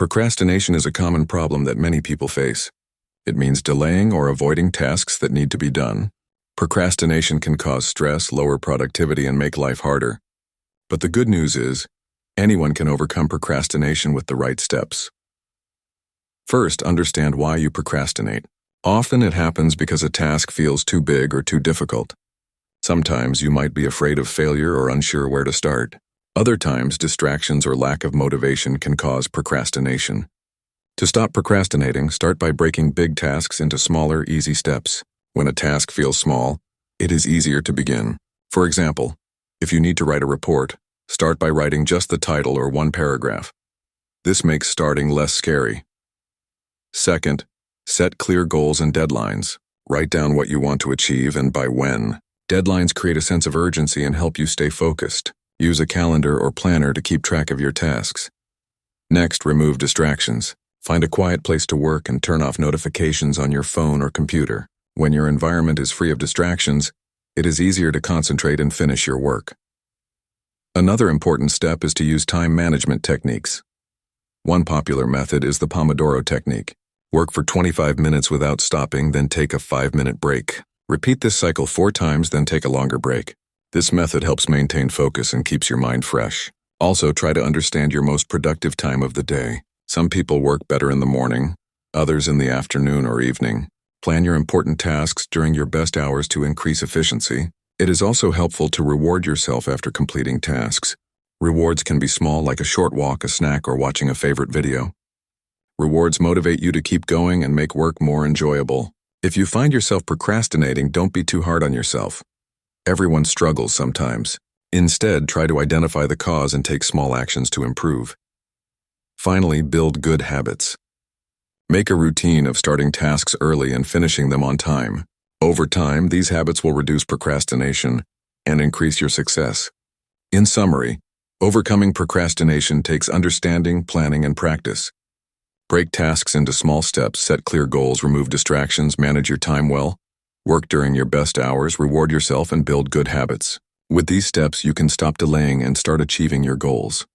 Procrastination is a common problem that many people face. It means delaying or avoiding tasks that need to be done. Procrastination can cause stress, lower productivity, and make life harder. But the good news is, anyone can overcome procrastination with the right steps. First, understand why you procrastinate. Often it happens because a task feels too big or too difficult. Sometimes you might be afraid of failure or unsure where to start. Other times, distractions or lack of motivation can cause procrastination. To stop procrastinating, start by breaking big tasks into smaller, easy steps. When a task feels small, it is easier to begin. For example, if you need to write a report, start by writing just the title or one paragraph. This makes starting less scary. Second, set clear goals and deadlines. Write down what you want to achieve and by when. Deadlines create a sense of urgency and help you stay focused. Use a calendar or planner to keep track of your tasks. Next, remove distractions. Find a quiet place to work and turn off notifications on your phone or computer. When your environment is free of distractions, it is easier to concentrate and finish your work. Another important step is to use time management techniques. One popular method is the Pomodoro technique. Work for 25 minutes without stopping, then take a 5-minute break. Repeat this cycle 4 times, then take a longer break. This method helps maintain focus and keeps your mind fresh. Also, try to understand your most productive time of the day. Some people work better in the morning, others in the afternoon or evening. Plan your important tasks during your best hours to increase efficiency. It is also helpful to reward yourself after completing tasks. Rewards can be small, like a short walk, a snack, or watching a favorite video. Rewards motivate you to keep going and make work more enjoyable. If you find yourself procrastinating, don't be too hard on yourself. Everyone struggles sometimes. Instead, try to identify the cause and take small actions to improve. Finally, build good habits. Make a routine of starting tasks early and finishing them on time. Over time, these habits will reduce procrastination and increase your success. In summary, overcoming procrastination takes understanding, planning, and practice. Break tasks into small steps, set clear goals, remove distractions, manage your time well, work during your best hours, reward yourself, and build good habits. With these steps, you can stop delaying and start achieving your goals.